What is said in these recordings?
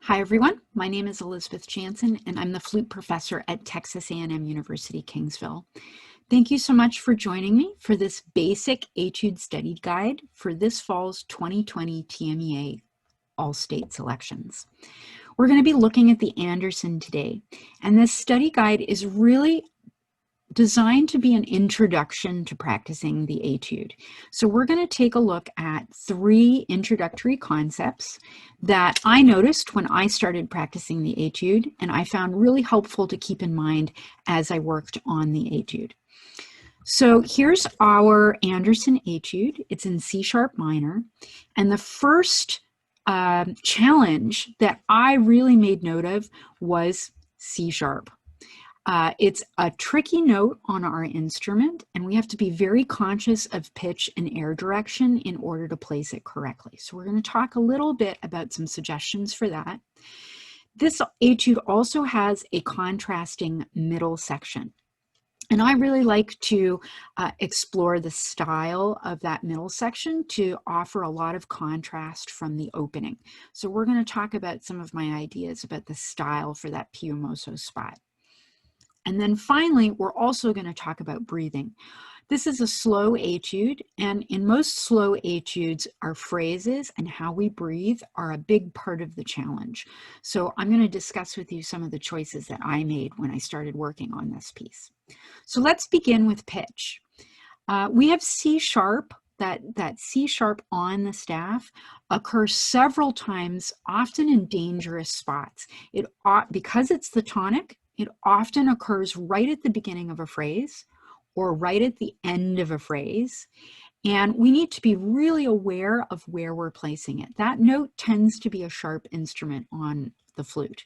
Hi everyone, my name is Elizabeth Janzen and I'm the flute professor at Texas A&M University-Kingsville. Thank you so much for joining me for this basic etude study guide for this fall's 2020 TMEA all-state selections. We're going to be looking at the Andersen today, and this study guide is really designed to be an introduction to practicing the etude. So we're going to take a look at 3 introductory concepts that I noticed when I started practicing the etude, and I found really helpful to keep in mind as I worked on the etude. So here's our Andersen etude. It's in C# minor, and the first challenge that I really made note of was C#. It's a tricky note on our instrument, and we have to be very conscious of pitch and air direction in order to place it correctly. So we're going to talk a little bit about some suggestions for that. This etude also has a contrasting middle section. And I really like to explore the style of that middle section to offer a lot of contrast from the opening. So we're going to talk about some of my ideas about the style for that piumoso spot. And then finally, we're also going to talk about breathing. This is a slow etude, and in most slow etudes, our phrases and how we breathe are a big part of the challenge. So I'm going to discuss with you some of the choices that I made when I started working on this piece. So let's begin with pitch. We have C#. That C# on the staff occurs several times, often in dangerous spots. Because it's the tonic, it often occurs right at the beginning of a phrase or right at the end of a phrase. And we need to be really aware of where we're placing it. That note tends to be a sharp instrument on the flute.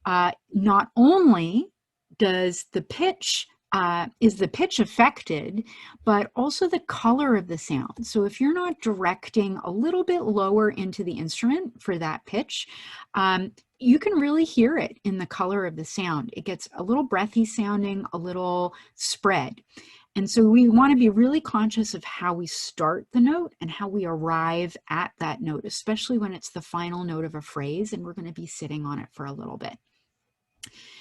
Not only does the pitch is the pitch affected, but also the color of the sound. So if you're not directing a little bit lower into the instrument for that pitch, you can really hear it in the color of the sound. It gets a little breathy sounding, a little spread. And so we want to be really conscious of how we start the note and how we arrive at that note, especially when it's the final note of a phrase and we're going to be sitting on it for a little bit.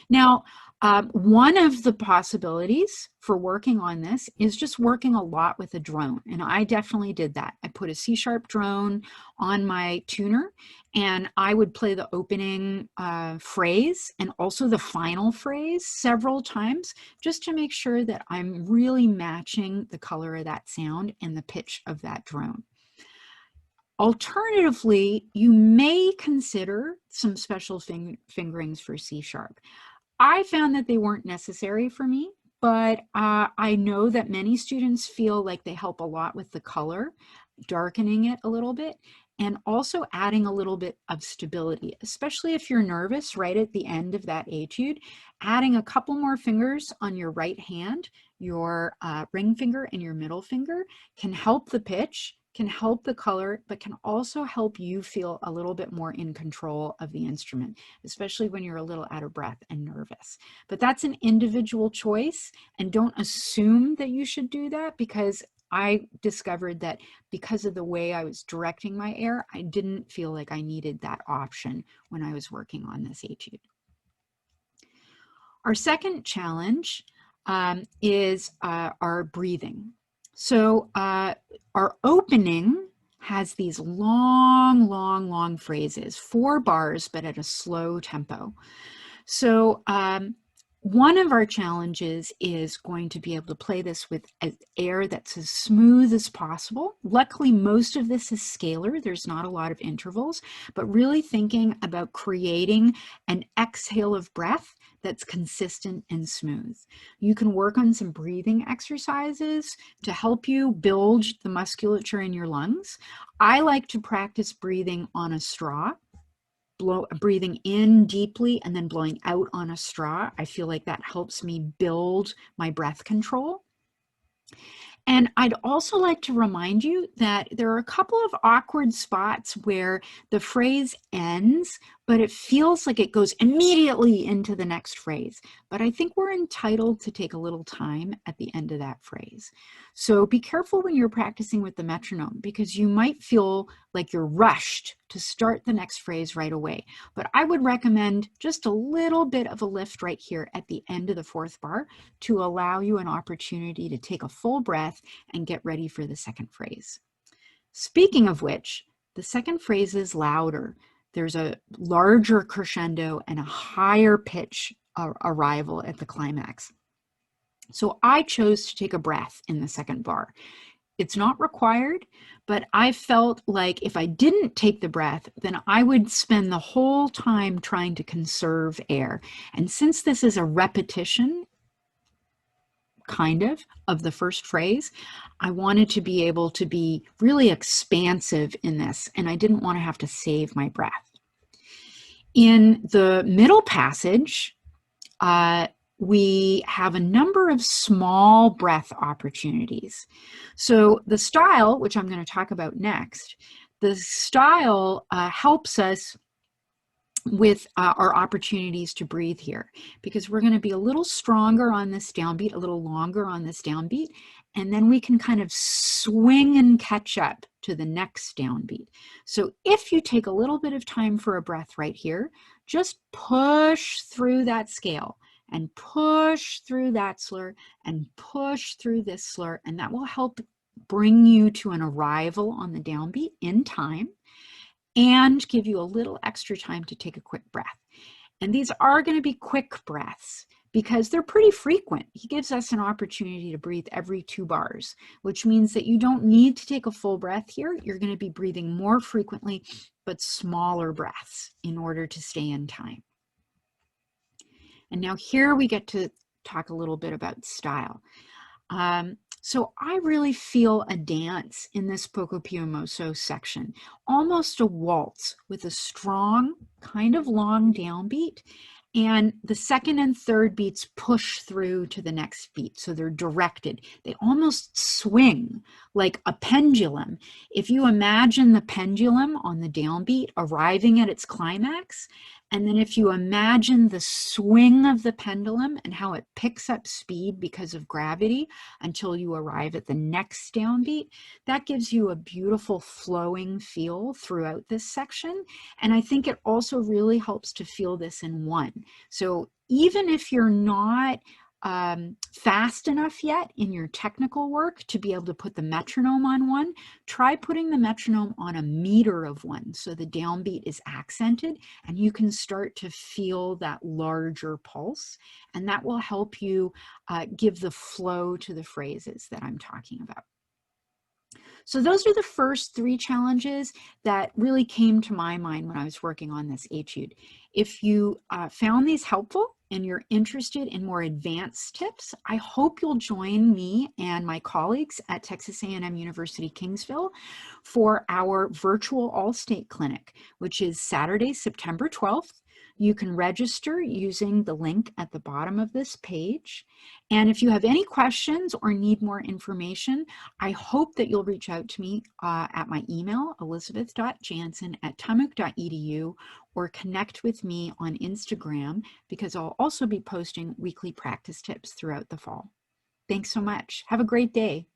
Now, one of the possibilities for working on this is just working a lot with a drone, and I definitely did that. I put a C# drone on my tuner, and I would play the opening phrase and also the final phrase several times just to make sure that I'm really matching the color of that sound and the pitch of that drone. Alternatively, you may consider some special fingerings for C#. I found that they weren't necessary for me, but I know that many students feel like they help a lot with the color, darkening it a little bit, and also adding a little bit of stability, especially if you're nervous right at the end of that etude. Adding a couple more fingers on your right hand, your ring finger and your middle finger, can help the pitch, can help the color, but can also help you feel a little bit more in control of the instrument, especially when you're a little out of breath and nervous. But that's an individual choice, and don't assume that you should do that, because I discovered that because of the way I was directing my air, I didn't feel like I needed that option when I was working on this etude. Our second challenge is our breathing. So our opening has these long phrases, 4 bars, but at a slow tempo. So one of our challenges is going to be able to play this with air that's as smooth as possible. Luckily, most of this is scalar. There's not a lot of intervals, but really thinking about creating an exhale of breath that's consistent and smooth. You can work on some breathing exercises to help you build the musculature in your lungs. I like to practice breathing on a straw. Breathing in deeply and then blowing out on a straw. I feel like that helps me build my breath control. And I'd also like to remind you that there are a couple of awkward spots where the phrase ends, but it feels like it goes immediately into the next phrase. But I think we're entitled to take a little time at the end of that phrase. So be careful when you're practicing with the metronome, because you might feel like you're rushed to start the next phrase right away. But I would recommend just a little bit of a lift right here at the end of the fourth bar to allow you an opportunity to take a full breath and get ready for the second phrase. Speaking of which, the second phrase is louder. There's a larger crescendo and a higher pitch arrival at the climax. So I chose to take a breath in the second bar. It's not required, but I felt like if I didn't take the breath, then I would spend the whole time trying to conserve air. And since this is a repetition, kind of the first phrase, I wanted to be able to be really expansive in this, and I didn't want to have to save my breath. In the middle passage, we have a number of small breath opportunities. So the style, which I'm going to talk about next, the style helps us with our opportunities to breathe here, because we're going to be a little stronger on this downbeat, a little longer on this downbeat, and then we can kind of swing and catch up to the next downbeat. So if you take a little bit of time for a breath right here, just push through that scale and push through that slur and push through this slur, and that will help bring you to an arrival on the downbeat in time and give you a little extra time to take a quick breath. And these are going to be quick breaths because they're pretty frequent. He gives us an opportunity to breathe every 2 bars, which means that you don't need to take a full breath here. You're going to be breathing more frequently, but smaller breaths in order to stay in time. And now here we get to talk a little bit about style. So I really feel a dance in this poco più mosso section, almost a waltz with a strong, kind of long downbeat, and the second and third beats push through to the next beat. So they're directed. They almost swing like a pendulum. If you imagine the pendulum on the downbeat arriving at its climax, and then if you imagine the swing of the pendulum and how it picks up speed because of gravity until you arrive at the next downbeat, that gives you a beautiful flowing feel throughout this section. And I think it also really helps to feel this in one. So even if you're not fast enough yet in your technical work to be able to put the metronome on one, try putting the metronome on a meter of one so the downbeat is accented and you can start to feel that larger pulse, and that will help you give the flow to the phrases that I'm talking about. So those are the first 3 challenges that really came to my mind when I was working on this etude. If you found these helpful and you're interested in more advanced tips, I hope you'll join me and my colleagues at Texas A&M University-Kingsville for our virtual all-state clinic, which is Saturday, September 12th. You can register using the link at the bottom of this page. And if you have any questions or need more information, I hope that you'll reach out to me at my email, elizabeth.janzen@tumuk.edu, or connect with me on Instagram, because I'll also be posting weekly practice tips throughout the fall. Thanks so much. Have a great day.